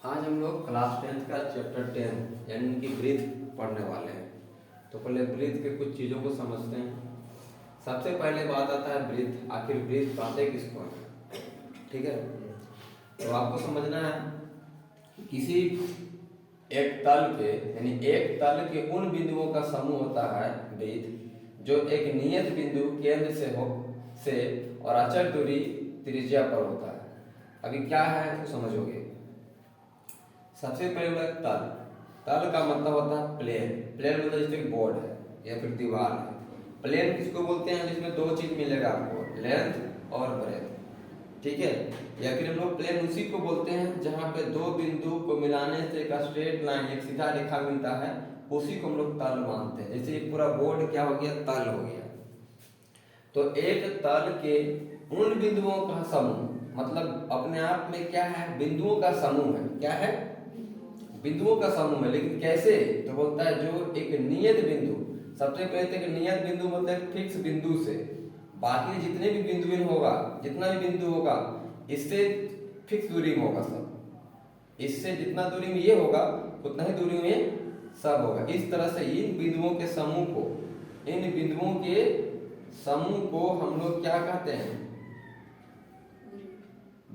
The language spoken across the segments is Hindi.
आज हम लोग क्लास 10th का चैप्टर 10 यानी कि ब्रीथ पढ़ने वाले हैं। तो पहले ब्रीथ के कुछ चीज़ों को समझते हैं। सबसे पहले बात आता है ब्रीथ, आखिर ब्रीथ कहते किसको है, ठीक है। तो आपको समझना है किसी एक तल के यानी एक तल के उन बिंदुओं का समूह होता है ब्रीथ, जो एक नियत बिंदु केंद्र से और अचल दूरी त्रिज्या पर होता है। अभी क्या है तो समझोगे। सबसे पहले तल, तल का मतलब होता है प्लेन। प्लेन मतलब जैसे बोर्ड है या फिर दीवार है। प्लेन किसको बोलते हैं जिसमें दो चीज मिलेगा आपको, लेंथ और ब्रेथ, ठीक है। या फिर हम लोग प्लेन उसी को बोलते हैं जहाँ पे दो बिंदु को मिलाने से एक स्ट्रेट लाइन, एक सीधा रेखा मिलता है, उसी को हम लोग तल मानते हैं। जैसे ये पूरा बोर्ड क्या हो गया, तल हो गया। तो एक तल के उन बिंदुओं का समूह, मतलब अपने आप में क्या है, बिंदुओं का समूह है। क्या है, बिंदुओं का समूह है। लेकिन कैसे, तो बोलता है जो एक नियत बिंदु, सबसे पहले तो एक नियत बिंदु मतलब फिक्स बिंदु से बाकी जितने भी बिंदु होगा, जितना भी बिंदु होगा इससे फिक्स दूरी में होगा सब। इससे जितना दूरी में ये होगा उतना ही दूरी में सब होगा। इस तरह से इन बिंदुओं के समूह को, इन बिंदुओं के समूह को हम लोग क्या कहते हैं,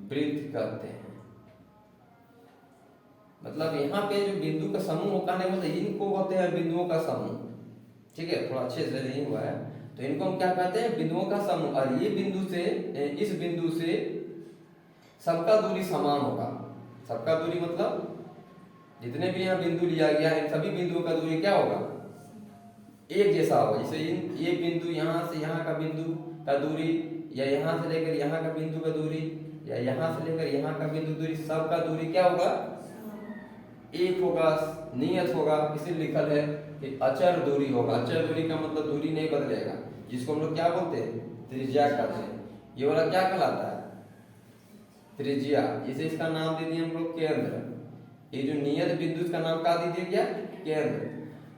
ब्रीथ कहते हैं। मतलब यहाँ पे जो बिंदु का समूह होता है मतलब इनको बोलते हैं बिंदुओं का समूह, ठीक है। थोड़ा अच्छे से नहीं हुआ है तो इनको हम क्या कहते हैं, बिंदुओं का समूह। और ये बिंदु से, इस बिंदु से सबका दूरी समान होगा। सबका दूरी मतलब जितने भी यहाँ बिंदु लिया गया है सभी बिंदुओं का दूरी क्या होगा, एक जैसा होगा। जैसे ये बिंदु यहाँ से यहाँ का बिंदु का दूरी, या यहाँ से लेकर यहाँ का बिंदु का दूरी, या यहाँ से लेकर यहाँ का बिंदु दूरी, सबका दूरी क्या होगा, एक होगा, नियत होगा। इसीलिए लिखल है कि अचर दूरी होगा। अचर दूरी का मतलब दूरी नहीं बदलेगा, जिसको हम लोग क्या बोलते हैं, त्रिज्या कहते हैं। ये वाला क्या कहलाता है, त्रिज्या। इसे इसका नाम दे दिए हम लोग केंद्र। ये जो नियत बिंदु इसका नाम क्या दे दिया गया, केंद्र।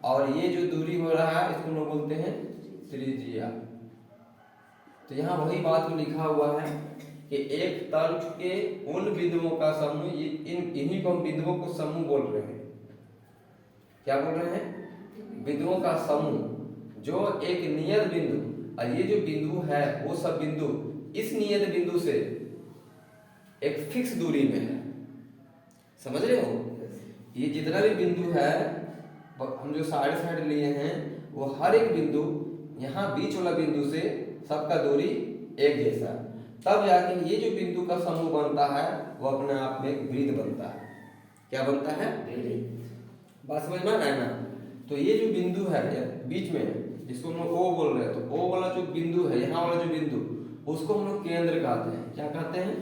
और ये जो दूरी हो रहा है इसको हम लोग बोलते हैं त्रिज्या। तो यहाँ वही बात लिखा हुआ है कि एक तल के उन बिंदुओं का समूह, इन्हीं को हम बिंदुओं को समूह बोल रहे हैं। क्या बोल रहे हैं, बिंदुओं का समूह जो एक नियत बिंदु, और ये जो बिंदु है वो सब बिंदु इस नियत बिंदु से एक फिक्स दूरी में है। समझ रहे हो, ये जितना भी बिंदु है हम जो साइड साइड लिए हैं वो हर एक बिंदु यहाँ बीच वाला बिंदु से सबका दूरी एक जैसा है। तब जाके ये जो बिंदु का समूह बनता है वो अपने आप में एक वृत्त बनता है। क्या बनता है, बात समझ में आया ना। तो ये जो बिंदु है बीच में, जिसको हम लोग ओ बोल रहे हैं, तो ओ वाला जो बिंदु है, यहाँ वाला जो बिंदु, उसको हम लोग केंद्र कहते हैं। क्या कहते हैं,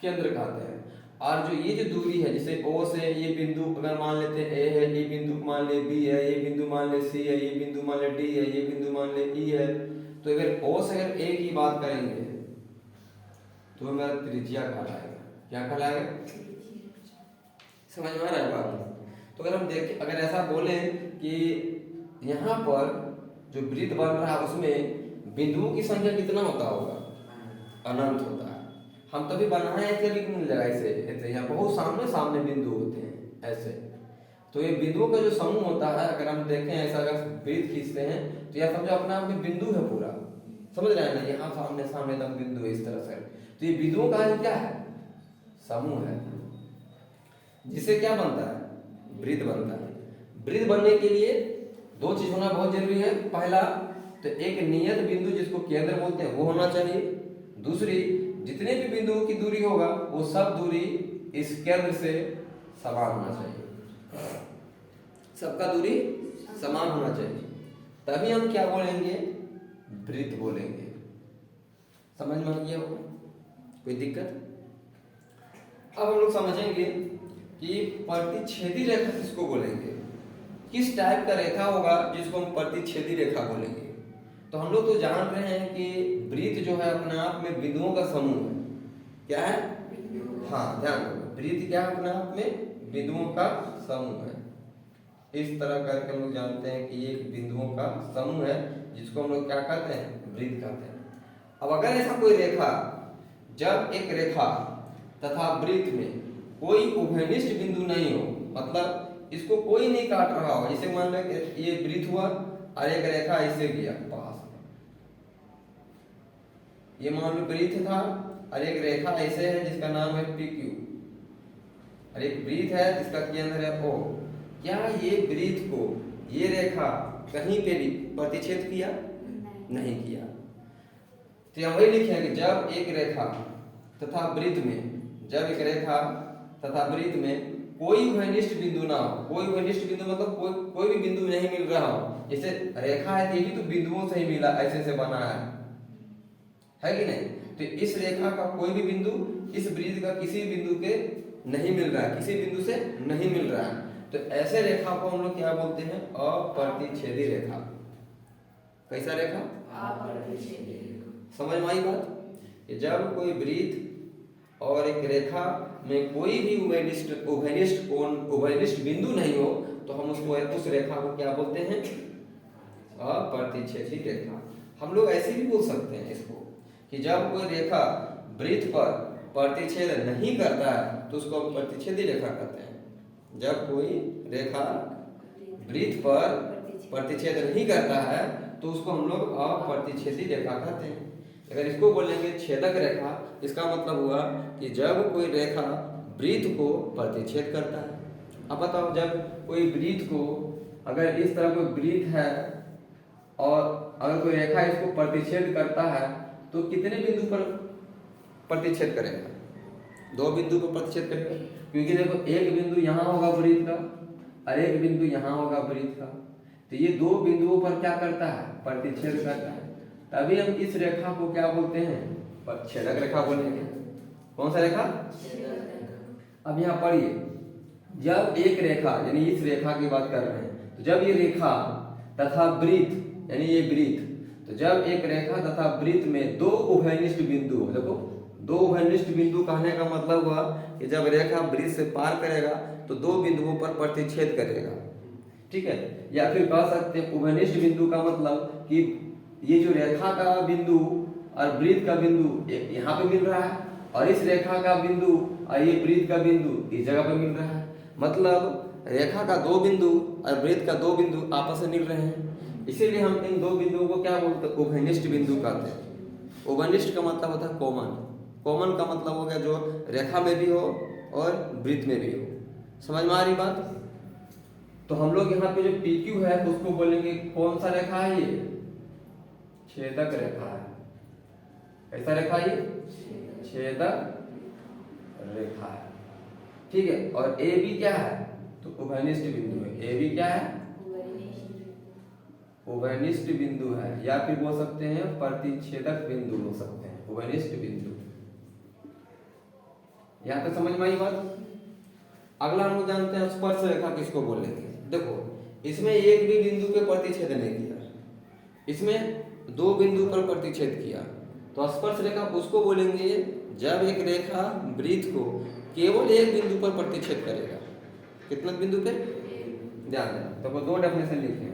केंद्र कहते हैं। और जो ये जो दूरी है, जैसे ओ से ये बिंदु अगर मान लेते हैं ए है, ये बिंदु मान ले बी है, ये बिंदु मान ले सी है, ये बिंदु मान ले डी है, ये बिंदु मान ले ई है। तो अगर ओ से अगर ए की बात करेंगे तो हमारा त्रिज्या कहलाएगा। क्या कहलाएगा, समझ में आ रहा है बात। तो अगर हम देखें, अगर ऐसा बोले कि यहाँ पर जो वृत्त बन रहा है उसमें बिंदुओं की संख्या कितना होता होगा, अनंत होता है। हम तभी बनाए ऐसे भी नहीं लगा ऐसे, यहाँ बहुत सामने सामने बिंदु होते हैं ऐसे। तो ये बिंदुओं का जो समूह होता है, अगर हम देखें ऐसा, अगर वृत्त खींचते हैं तो यह समझो अपने आप में बिंदु है पूरा। समझ रहे हैं ना, यहाँ सामने सामने एकदम बिंदु है इस तरह से। तो ये बिंदुओं का क्या है, समूह है, जिससे क्या बनता है, वृत्त बनता है। वृत्त बनने के लिए दो चीज होना बहुत जरूरी है। पहला तो एक नियत बिंदु जिसको केंद्र बोलते हैं वो होना चाहिए। दूसरी, जितने भी बिंदुओं की दूरी होगा वो सब दूरी इस केंद्र से समान होना चाहिए। सबका दूरी समान होना चाहिए, तभी हम क्या बोलेंगे, वृत्त बोलेंगे। समझ में आ गया होगा, कोई दिक्कत। अब हम लोग समझेंगे कि प्रतिच्छेदी रेखा किसको बोलेंगे, किस टाइप का रेखा होगा जिसको हम प्रतिच्छेदी रेखा बोलेंगे। तो हम लोग तो जान रहे हैं कि वृत्त जो है अपने आप में बिंदुओं का समूह है। क्या है, हाँ ध्यान दो, वृत्त क्या है अपने आप में, बिंदुओं का समूह है। इस तरह करके हम लोग जानते हैं कि ये बिंदुओं का समूह है जिसको हम लोग क्या कहते हैं, वृत्त कहते हैं। अब अगर ऐसा कोई रेखा, जब एक रेखा तथा वृत्त में कोई उभयनिष्ठ बिंदु नहीं हो, मतलब इसको कोई नहीं काट रहा हो। जैसे मान लो कि ये वृत्त हुआ और एक रेखा ऐसे गया पास, ये मान लो वृत्त था और एक रेखा ऐसे है जिसका नाम है PQ, और एक वृत्त है जिसका केंद्र है O। क्या ये वृत्त को ये रेखा कहीं पे भी प्रतिच्छेद किया? नहीं किया। तो यहाँ वही लिखे कि जब एक रेखा तथा वृत्त में, जब एक रेखा तथा वृत्त में कोई उभयनिष्ठ बिंदु ना हो। कोई उभयनिष्ठ बिंदु मतलब कोई भी बिंदु नहीं मिल रहा हो। जैसे रेखा है, ये भी तो बिंदुओं से ही मिला, ऐसे से बना है कि नहीं? तो इस रेखा का कोई भी बिंदु इस वृत्त का किसी बिंदु के नहीं मिल रहा है, किसी बिंदु से नहीं मिल रहा है, तो ऐसे रेखा को हम लोग क्या बोलते हैं? अप्रतिच्छेदी रेखा। कैसा रेखा? अप्रतिच्छेदी। समझ में आई बात? कि जब कोई वृत्त और एक रेखा में कोई भी उभयनिष्ठ बिंदु नहीं हो तो हम उस रेखा को क्या बोलते हैं? अप्रतिच्छेदी रेखा। हम लोग ऐसे भी बोल सकते हैं इसको कि जब कोई रेखा वृत्त पर प्रतिच्छेद नहीं करता है तो उसको प्रतिच्छेदी रेखा कहते हैं। जब कोई रेखा वृत्त पर प्रतिच्छेद नहीं करता है तो उसको हम लोग अप्रतिच्छेदी रेखा कहते हैं। अगर इसको बोलेंगे छेदक रेखा, इसका मतलब हुआ कि जब कोई रेखा वृत्त को प्रतिच्छेद करता है। अब बताओ, जब कोई वृत्त को, अगर इस तरह कोई वृत्त है और अगर कोई रेखा इसको प्रतिच्छेद करता है तो कितने बिंदु पर प्रतिच्छेद करेगा? 2 बिंदु पर प्रतिच्छेद करेगा, क्योंकि देखो एक बिंदु यहाँ होगा वृत्त का और एक बिंदु यहाँ होगा वृत्त का, तो ये 2 बिंदुओं पर क्या करता है? प्रतिच्छेद करता है। तभी हम इस रेखा को क्या बोलते हैं? छेदक रेखा बोलेंगे। कौन सा रेखा? अब यहाँ पढ़िए, जब एक रेखा, यानी इस रेखा की बात कर रहे हैं, तो जब ये रेखा तथा वृत्त, यानी ये वृत्त, तो जब एक रेखा तथा वृत्त में 2 उभयनिष्ठ बिंदु हो, देखो 2 उभयनिष्ठ बिंदु कहने का मतलब हुआ कि जब रेखा वृत्त से पार करेगा तो 2 बिंदुओं पर प्रतिच्छेद करेगा, ठीक है? या फिर कह सकते हैं उभयनिष्ठ बिंदु का मतलब कि ये जो रेखा का बिंदु और वृत्त का बिंदु यहाँ पे मिल रहा है और इस रेखा का बिंदु और ये वृत्त का बिंदु इस जगह पे मिल रहा है। मतलब रेखा का 2 बिंदु और वृत्त का 2 बिंदु आपस में मिल रहे हैं, इसीलिए हम इन 2 बिंदुओं को क्या बोलते हैं? उभयनिष्ठ बिंदु कहते हैं। उभयनिष्ठ का मतलब होता है कॉमन। कॉमन का मतलब हो गया जो रेखा में भी हो और वृत्त में भी हो। समझ में आ रही बात? तो हम लोग यहाँ पे जो PQ है उसको बोलेंगे कौन सा रेखा है? ये छेदक रेखा है। कैसा रेखा? ये छेदक रेखा है, ठीक है? और AB क्या है? तो उभयनिष्ठ बिंदु है। AB क्या है? उभयनिष्ठ बिंदु है, या फिर बोल सकते हैं प्रतिच्छेदक बिंदु बोल सकते हैं, उभयनिष्ठ बिंदु। यहाँ तक समझ में आई बात? अगला हम लोग जानते हैं स्पर्श रेखा किसको बोलेंगे। देखो, इसमें एक भी बिंदु पे प्रतिच्छेद नहीं किया, इसमें 2 बिंदु पर प्रतिच्छेद किया, तो स्पर्श रेखा उसको बोलेंगे जब एक रेखा वृत्त को केवल एक बिंदु पर प्रतिच्छेद करेगा। कितना बिंदु पे? ध्यान देना। तो वो 2 डेफिनेशन लिखे हैं।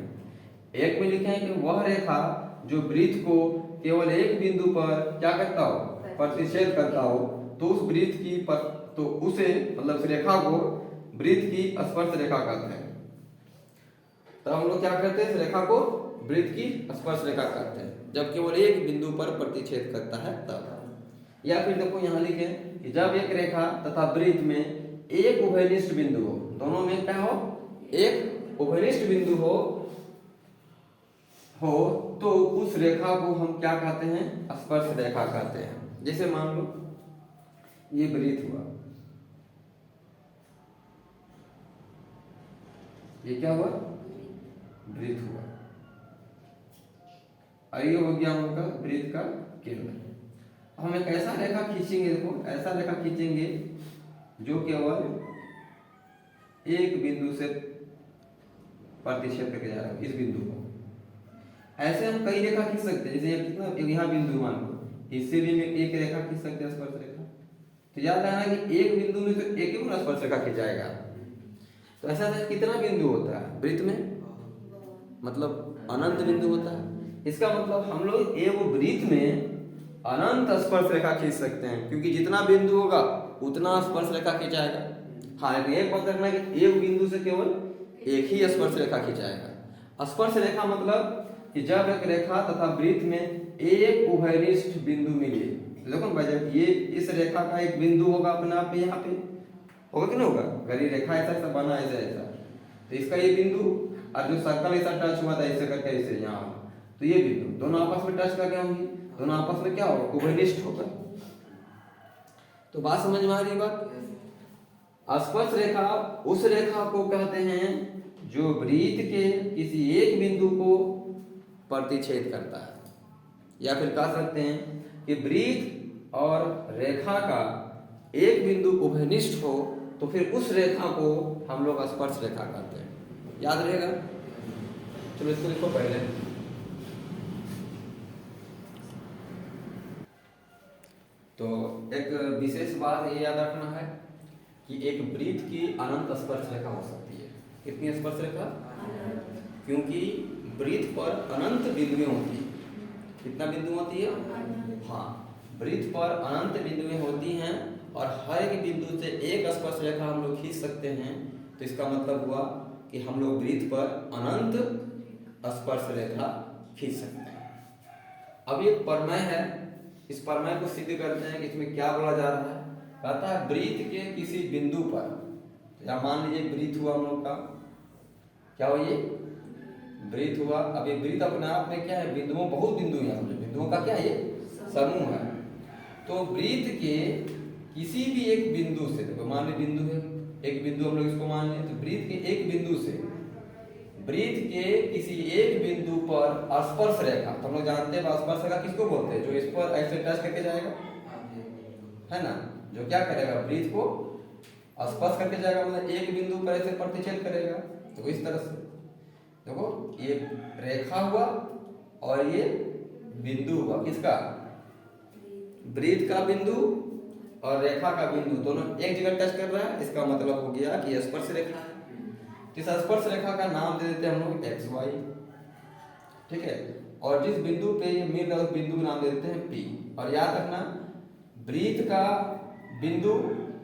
एक में लिखे हैं कि वह रेखा जो वृत्त को केवल एक बिंदु पर क्या करता हो? प्रतिच्छेद करता हो, तो उस वृत्त की तो उसे, मतलब उस रेखा को वृत्त की स्पर्श रेखा कहते हैं। तो हम लोग क्या करते हैं? इस रेखा को वृत्त की स्पर्श रेखा कहते हैं जब केवल एक बिंदु पर प्रतिच्छेद करता है तब। या फिर देखो यहाँ लिखे कि जब एक रेखा तथा वृत्त में एक उभयनिष्ठ बिंदु हो, दोनों में क्या हो? एक उभयनिष्ठ बिंदु हो तो उस रेखा को हम क्या कहते हैं? स्पर्श रेखा कहते हैं। जैसे मान लो ये वृत्त हुआ, ये क्या हुआ? वृत्त हुआ, और ये हो गया उनका वृत्त का केंद्र। हम एक ऐसा रेखा खींचेंगे, देखो ऐसा रेखा खींचेंगे जो केवल एक बिंदु से प्रतिच्छेद करके जा रहा है, इस बिंदु को। ऐसे हम कई रेखा खींच सकते हैं, जैसे कितना यहाँ बिंदु मान लो, इससे भी एक रेखा खींच सकते हैं, स्पर्श रेखा। तो याद रखना कि एक बिंदु में तो एक ही स्पर्श रेखा खींचाएगा। तो ऐसा कितना बिंदु होता है वृत्त में? मतलब अनंत बिंदु होता है। इसका मतलब हम लोग एक वृत्त में अनंत स्पर्श रेखा खींच सकते हैं, क्योंकि जितना बिंदु होगा उतना स्पर्श रेखा खिंचाएगा। हाँ, एक बात रखना कि एक बिंदु से केवल एक ही स्पर्श रेखा खिंचाएगा। स्पर्श रेखा मतलब कि जब एक रेखा तथा वृत्त में एक उभयनिष्ठ बिंदु मिले, देखो भाई जब ये इस रेखा का एक बिंदु होगा अपने आप में, यहाँ पे होगा कि नहीं होगा, अगर ये रेखा ऐसा ऐसा बना ऐसा ऐसा, तो इसका ये बिंदु और जो सर्कल ऐसा टच हुआ था ऐसे करके ऐसे यहाँ, तो ये बिंदु दोनों आपस में टच करके होंगे, दोनों आपस में क्या होगा, उभयनिष्ठ होगा। तो बात समझ में आ रही बात। स्पर्श रेखा उस रेखा को कहते हैं जो वृत्त के किसी एक बिंदु को प्रतिच्छेद करता है, या फिर कह सकते हैं कि वृत्त और रेखा का एक बिंदु उभयनिष्ठ हो तो फिर उस रेखा को हम लोग स्पर्श रेखा कहते हैं। याद रहेगा। चलो इसको लिखो पहले। तो एक विशेष बात ये याद रखना है कि एक वृत्त की अनंत स्पर्श रेखा हो सकती है। कितनी स्पर्श रेखा? क्योंकि वृत्त पर अनंत बिंदुएं होती है। कितना बिंदु होती है? हाँ, वृत्त पर अनंत बिंदुएं होती हैं और हर एक बिंदु से एक स्पर्श रेखा हम लोग खींच सकते हैं। तो इसका मतलब हुआ कि हम लोग वृत्त पर अनंत स्पर्श रेखा खींच सकते हैं। अब ये प्रमेय है, इस प्रमेय को सिद्ध करते हैं कि इसमें क्या बोला जा रहा है। कहता है वृत्त के किसी बिंदु पर, या मान लीजिए वृत्त हुआ हम लोग का, क्या हुआ, ये वृत्त हुआ। अब ये वृत्त अपने आप में क्या है, बिंदुओं, बहुत बिंदु हैं, बिंदुओं का क्या है, ये समूह है। तो वृत्त के किसी भी एक बिंदु से, देखो मान लीजिए बिंदु है, एक बिंदु हम लोग इसको मान लें, तो वृत्त के एक बिंदु से, वृत्त के किसी एक बिंदु पर स्पर्श रेखा, तो हम लोग जानते हैं स्पर्श रेखा किसको बोलते हैं, जो इस पर ऐसे टच करके जाएगा, है ना, जो क्या करेगा, वृत्त को स्पर्श करके जाएगा, मतलब एक बिंदु पर ऐसे प्रतिच्छेद करेगा। तो इस तरह से देखो ये रेखा हुआ और ये बिंदु हुआ, किसका, वृत्त का बिंदु और रेखा का बिंदु दोनों एक जगह टच कर रहा है। इसका मतलब हो गया कि स्पर्श रेखा है। इस स्पर्श रेखा का नाम दे देते हैं हम लोग एक्स वाई, ठीक है। और जिस बिंदु पे ये मिल रहा है उस बिंदु का नाम दे देते हैं पी। और याद रखना वृत्त का बिंदु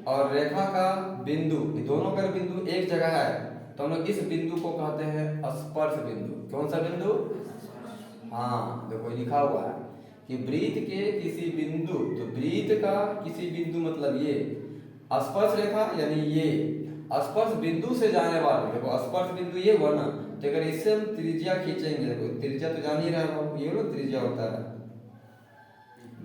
और रेखा का बिंदु, ये दोनों का बिंदु एक जगह है, तो हम लोग इस बिंदु को कहते हैं स्पर्श बिंदु। कौन सा बिंदु? हाँ, देखो लिखा हुआ है कि वृत्त के किसी बिंदु, तो वृत्त का किसी बिंदु मतलब ये स्पर्श रेखा, यानी ये स्पर्श बिंदु से जाने वाले, देखो स्पर्श बिंदु ये हुआ ना, तो अगर इससे हम त्रिज्या खींचेंगे, देखो त्रिज्या तो जान ही रहा है, ये लोग त्रिज्या होता है,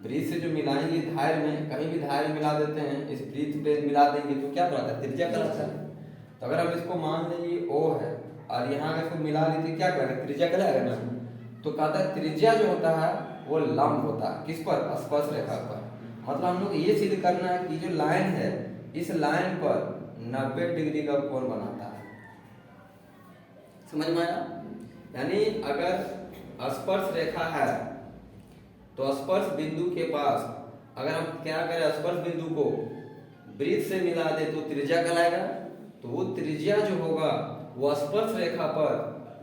वृत्त से जो मिलाएंगे धार में, कहीं भी धार मिला देते हैं, इस वृत्त पे मिला देंगे तो क्या कहलाता है, त्रिज्या कहलाता है। तो अगर हम इसको मान लेंगे O है और यहाँ अगर इसको मिला लेते क्या कहलाएगा, त्रिज्या कहलाएगा ना। तो कहता है त्रिज्या जो होता है वो लंब होता है, किस पर, स्पर्श रेखा पर। मतलब हम लोग ये सिद्ध करना है कि जो लाइन है, इस लाइन पर 90 डिग्री का कोण बनाता है। समझ में आया? यानी अगर स्पर्श रेखा है तो स्पर्श बिंदु के पास अगर हम क्या करें, स्पर्श बिंदु को वृत्त से मिला दे तो त्रिज्या कहलाएगा। तो वो त्रिज्या जो होगा वो स्पर्श रेखा पर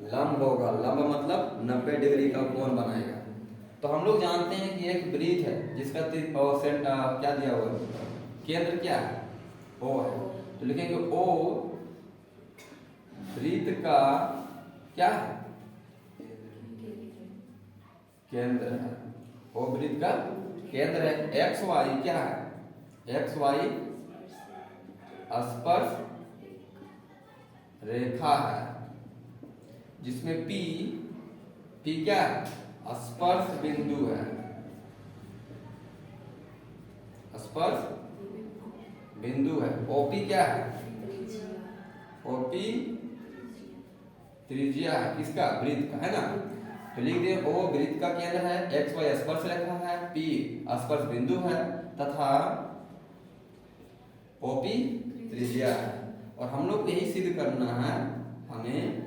लंब होगा। लंब मतलब 90 डिग्री का कोण बनाएगा। तो हम लोग जानते हैं कि एक वृत्त है जिसका क्या दिया हुआ है, केंद्र क्या है, O है। तो लिखेंगे O वृत्त का क्या है, केंद्र है। O वृत्त का केंद्र है। एक्स वाई क्या है, एक्स वाई स्पर्श रेखा है, जिसमें P क्या है, स्पर्श बिंदु है, स्पर्श बिंदु है। OP क्या है, OP त्रिज्या है, किसका, वृत्त का, है ना। तो लिख दिए O वृत्त का केंद्र है, एक्स वाई स्पर्श रेखा है, P स्पर्श बिंदु है तथा OP त्रिज्या है। और हम लोग को यही सिद्ध करना है, हमें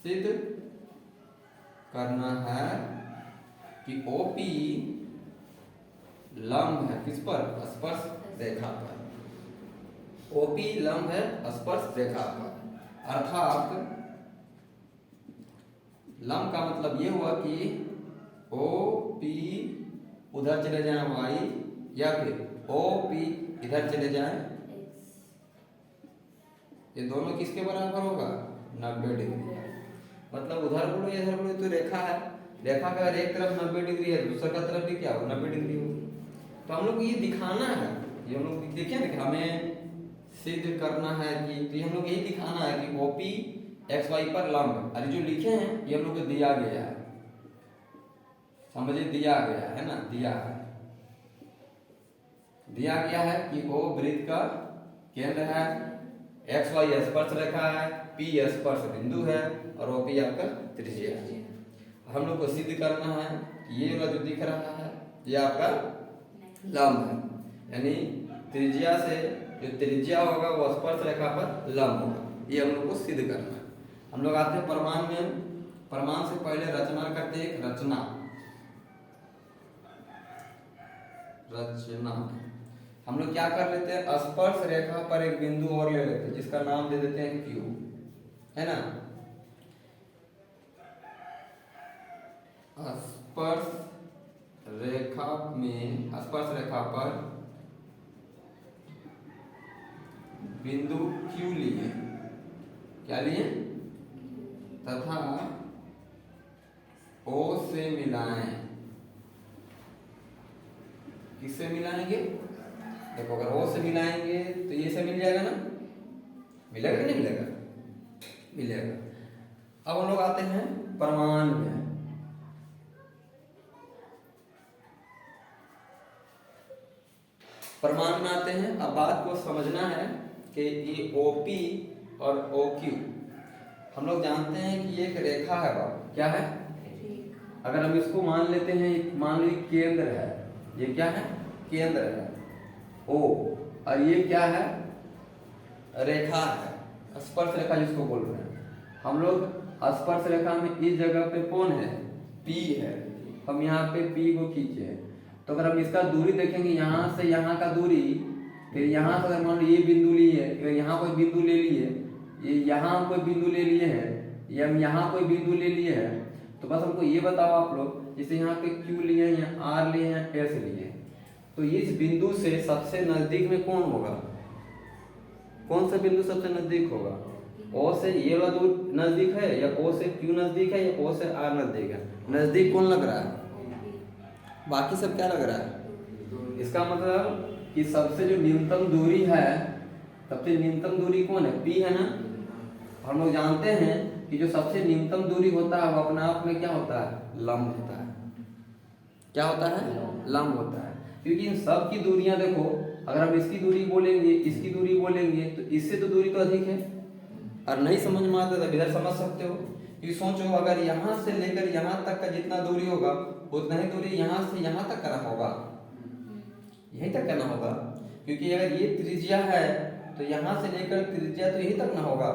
सिद्ध करना है कि OP लंब है, किस पर, स्पर्श रेखा पर। OP लंब है स्पर्श रेखा पर। अर्थात लंब का मतलब ये हुआ कि OP उधर चले जाए y या फिर ओ पी इधर चले जाएं, ये दोनों किसके बराबर होगा? 90 डिग्री। मतलब उधर बोलो इधर बोलो तो रेखा है, रेखा का अगर एक तरफ 90 डिग्री है दूसरा का तरफ भी क्या हो 90 डिग्री होगी। तो हम लोग को ये दिखाना है, ये हम लोग देखिए ना, हमें सिद्ध करना है कि तो हम लोग यही दिखाना है कि ओपी एक्स वाई पर लंब, अरे जो लिखे हैं ये हम लोग को दिया गया है, समझिए दिया गया है ना, दिया है, दिया गया है कि ओ वृत्त का केंद्र है, एक्स वाई स्पर्श रेखा है, पी स्पर्श बिंदु है और ओपी आपका त्रिज्या है। हम लोग को सिद्ध करना है कि ये वाला जो दिख रहा है ये आपका लंब है, यानी त्रिज्या से जो त्रिज्या होगा वो स्पर्श रेखा पर लंब होगा, ये हम लोग को सिद्ध करना है। हम लोग आते हैं प्रमाण में, प्रमाण से पहले रचना करते हैं, एक रचना, रचना हम लोग क्या कर लेते हैं, स्पर्श रेखा पर एक बिंदु और ले लेते हैं जिसका नाम दे देते हैं Q, है ना। स्पर्श रेखा में, स्पर्श रेखा पर बिंदु Q लिए, क्या लिए, तथा O से मिलाएं। किससे मिलाएंगे? देखो अगर O से मिलाएंगे तो ये से मिल जाएगा ना, मिलेगा कि नहीं मिलेगा? मिलेगा। अब हम लोग आते हैं प्रमाण में, प्रमाण में आते हैं। अब बात को समझना है कि ये OP और OQ हम लोग जानते हैं कि ये एक रेखा है, बाबू क्या है? अगर हम इसको मान लेते हैं, मान लीजिए केंद्र है, ये क्या है? केंद्र है O, और ये क्या है? रेखा है, स्पर्श रेखा जिसको बोल रहे हैं हम लोग। स्पर्श रेखा में इस जगह पे कौन है? P है, हम यहाँ पे P को खींचे, तो अगर हम इसका दूरी देखेंगे यहाँ से यहाँ का दूरी, फिर यहाँ से अगर मान लो ये बिंदु लिए, अगर यहाँ कोई बिंदु ले लिए, ये यहाँ कोई बिंदु ले लिए हैं, ये हम यहाँ कोई बिंदु ले लिए हैं, तो बस हमको ये बताओ आप लोग, जैसे यहाँ पे Q लिए हैं, यहाँ R लिए हैं, S लिए हैं, तो इस बिंदु से सबसे नजदीक में कौन होगा? कौन सा बिंदु सबसे नजदीक होगा? O से ये वाला दूर नजदीक है, या O से Q नजदीक है, या O से R नजदीक है? नजदीक कौन लग रहा है? बाकी सब क्या लग रहा है? इसका मतलब कि सबसे जो न्यूनतम दूरी है, सबसे न्यूनतम दूरी कौन है? P है ना। हम लोग जानते हैं कि जो सबसे न्यूनतम दूरी होता है वो अपने आप में क्या होता है? लंब होता है। क्या होता है? लंब होता है, क्योंकि इन सब की दूरियां देखो, अगर हम इसकी दूरी बोलेंगे, इसकी दूरी बोलेंगे, तो इससे तो दूरी तो अधिक है, और नहीं समझ में आता तो इधर समझ सकते हो कि सोचो अगर यहाँ से लेकर यहाँ तक का जितना दूरी होगा उतना ही दूरी यहाँ से यहाँ तक करना होगा, यहीं तक करना होगा, क्योंकि अगर ये त्रिज्या है तो यहाँ से लेकर त्रिज्या तो यहीं तक ना होगा।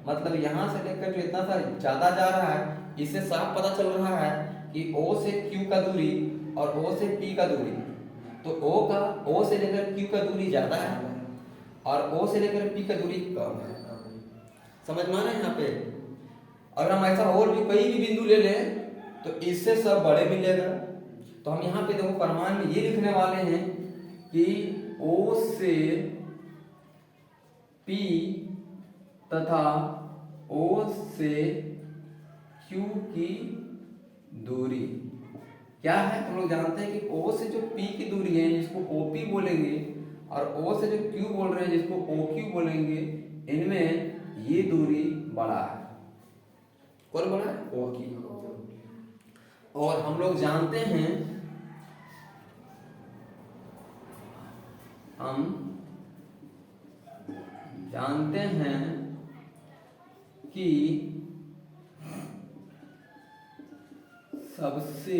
मतलब यहाँ से लेकर जो इतना सा ज्यादा जा रहा है, इससे साफ पता चल रहा है कि O से Q का दूरी और O से P का दूरी, तो O से लेकर Q का दूरी ज्यादा है और O से लेकर P का दूरी कम है। समझ में आ रहा है यहाँ पे? अगर हम ऐसा और भी कोई भी बिंदु ले लें तो इससे सब बड़े मिलेगा। तो हम यहाँ पे देखो प्रमाण में ये लिखने वाले हैं कि O से P तथा O से Q की दूरी क्या है? हम लोग जानते हैं कि O से जो P की दूरी है जिसको OP बोलेंगे, और O से जो Q बोल रहे हैं जिसको OQ बोलेंगे, इनमें ये दूरी बड़ा है। कौन बड़ा है? OQ। और हम लोग जानते हैं, हम जानते हैं कि सबसे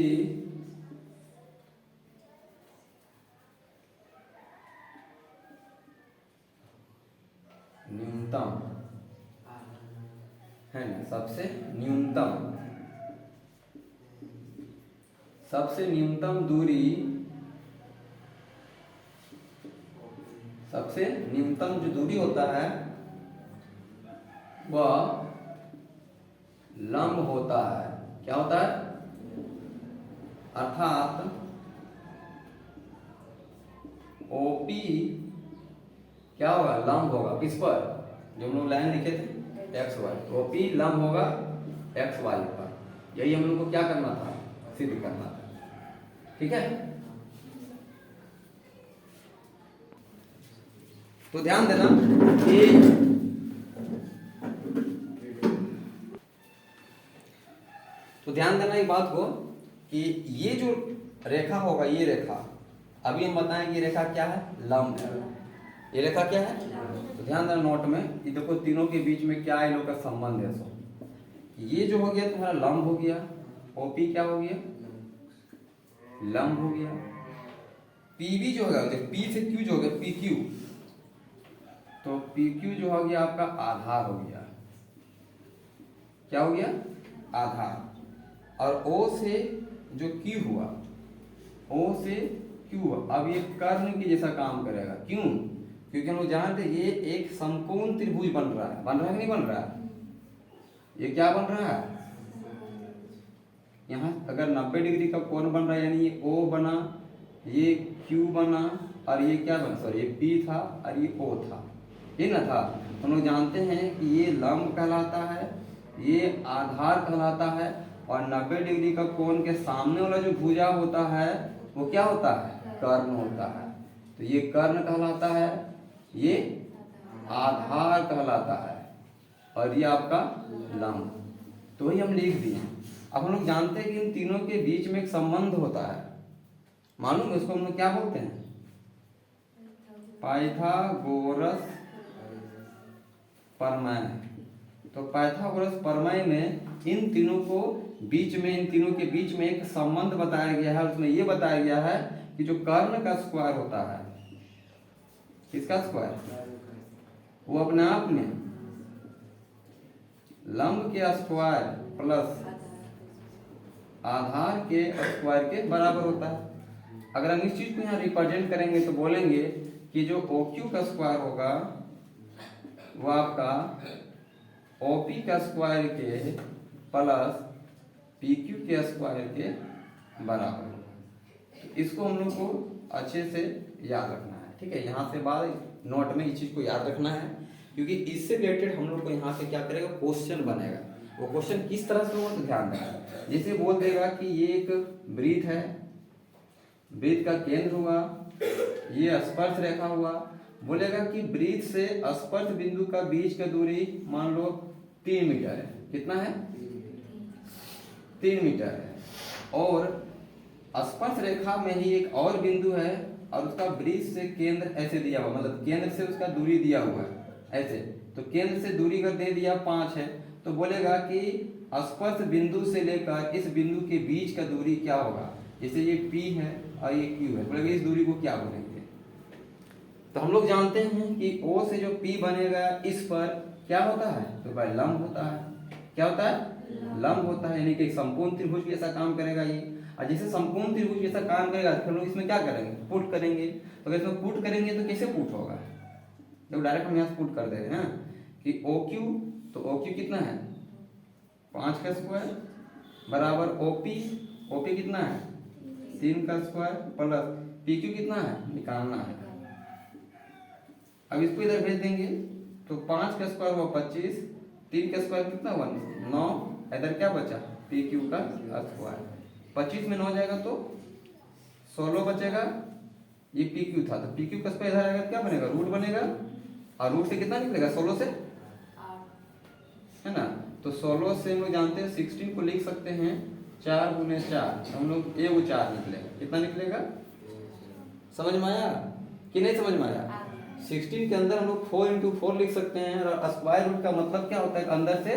न्यूनतम है ना, सबसे न्यूनतम दूरी, सबसे न्यूनतम जो दूरी होता है वह लंब होता है। क्या होता है? अर्थात OP क्या होगा, लंब होगा किस पर, जो हम लोग लाइन लिखे थे XY, OP लंब होगा XY पर। यही हम लोग को क्या करना था, सिद्ध करना था। ठीक है, तो ध्यान देना कि एक बात को कि ये जो रेखा होगा, ये रेखा अभी हम बताएं कि रेखा क्या है, लंब है। ये रेखा क्या है, तो ध्यान देना नोट में, ये देखो तीनों के बीच में क्या इन लोग का संबंध है। सो ये जो हो गया तुम्हारा लंब हो गया, OP क्या हो गया, लंब हो गया। PB जो होगा, P से Q जो हो गया PQ, तो PQ जो हो गया आपका आधार हो गया। क्या हो गया, आधार। और O से जो Q हुआ, O से Q हुआ, अब ये कर्ण की जैसा काम करेगा। क्यों, क्योंकि हम लोग जानते हैं ये एक समकोण त्रिभुज बन रहा है कि नहीं बन रहा है, ये क्या बन रहा है, यहाँ अगर 90 डिग्री का कोण बन रहा है, यानी ये O बना, ये Q बना, और ये क्या बना, सॉरी ये P था और ये O था, ये ना था। हम लोग जानते हैं कि ये लंब कहलाता है, ये आधार कहलाता है, और 90 डिग्री का कोण के सामने वाला जो भुजा होता है वो क्या होता है, कर्ण होता है। तो ये कर्ण कहलाता है, ये आधार कहलाता है, और ये आपका लंब। तो वही हम लिख दिए। अब हम लोग जानते हैं कि इन तीनों के बीच में एक संबंध होता है, मालूम है उसको हम लोग क्या बोलते हैं, पाइथागोरस प्रमेय। तो पाइथागोरस प्रमेय में इन तीनों को बीच में, इन तीनों के बीच में एक संबंध बताया गया है। उसमें यह बताया गया है कि जो कर्ण का स्क्वायर होता है, किसका स्क्वायर, वो अपने आप में लंब के स्क्वायर प्लस आधार के स्क्वायर के बराबर होता है। अगर हम इस चीज को यहाँ रिप्रेजेंट करेंगे तो बोलेंगे कि जो OQ का स्क्वायर होगा वो आपका OP का स्क्वायर के प्लस PQ के स्क्वायर के बराबर होगा। तो इसको हम लोग को अच्छे से याद रखना है। ठीक है, यहाँ से बाद नोट में इस चीज को याद रखना है, क्योंकि इससे रिलेटेड हम लोग को यहाँ से क्या करेगा, क्वेश्चन बनेगा। वो क्वेश्चन किस तरह से होगा तो ध्यान देना। जैसे बोल देगा कि ये एक वृत्त है, वृत्त का केंद्र हुआ, ये स्पर्श रेखा हुआ, बोलेगा कि वृत्त से स्पर्श बिंदु का बीच का दूरी मान लो 3 मीटर है। कितना है, 3 मीटर है। और स्पर्श रेखा में ही एक और बिंदु है और उसका वृत्त से केंद्र ऐसे दिया हुआ, मतलब केंद्र से उसका दूरी दिया हुआ है ऐसे। तो केंद्र से दूरी का दे दिया 5 है, तो बोलेगा कि स्पर्श बिंदु से लेकर इस बिंदु के बीच का दूरी क्या होगा। जैसे ये P है और ये Q है, बोलेगा इस दूरी को क्या बोलेंगे। तो हम लोग जानते हैं कि O से जो P बनेगा इस पर क्या होता है, तो भाई लंब होता है। क्या होता है, लंब होता है, यानी कि समकोण त्रिभुज जैसा काम करेगा ये। और जैसे समकोण त्रिभुज जैसा काम करेगा तो हम लोग इसमें क्या करेंगे, पुट करेंगे। तो अगर इसमें पुट करेंगे तो कैसे पुट होगा, तो डायरेक्ट हम यहाँ से पुट कर दे रहे हैं कि OQ, तो OQ कितना है 5 का स्क्वायर बराबर OP कितना है 3 का स्क्वायर प्लस PQ कितना है, निकालना है। अब इसको इधर भेज देंगे तो 5 का स्क्वायर हुआ 25, 3 का स्क्वायर कितना हुआ 9, इधर क्या बचा PQ का स्क्वायर। 25 में 9 जाएगा तो 16 बचेगा, ये PQ था तो PQ का स्क्वायर इधर आएगा क्या बनेगा, रूट बनेगा। और रूट से कितना निकलेगा 16 से, है ना। तो 16 से हम लोग जानते हैं 16 को लिख सकते हैं 4 गुने 4, हम लोग ये वो 4 निकलेगा। कितना निकलेगा, समझ में आया कि नहीं समझ में आया। 16 के अंदर हम लोग 4 इंटू 4 लिख सकते हैं। और स्क्वायर रूट का मतलब क्या होता है, अंदर से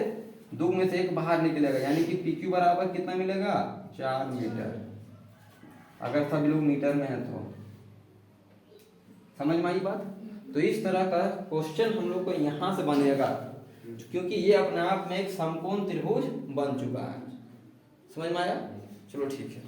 2 में से 1 बाहर निकलेगा, यानी कि PQ बराबर कितना मिलेगा 4 मीटर। अगर सब लोग मीटर में है तो समझ में आई बात। तो इस तरह का क्वेश्चन हम लोग को यहाँ से बनेगा, क्योंकि ये अपने आप में एक समकोण त्रिभुज बन चुका है। समझ में आया, चलो ठीक है।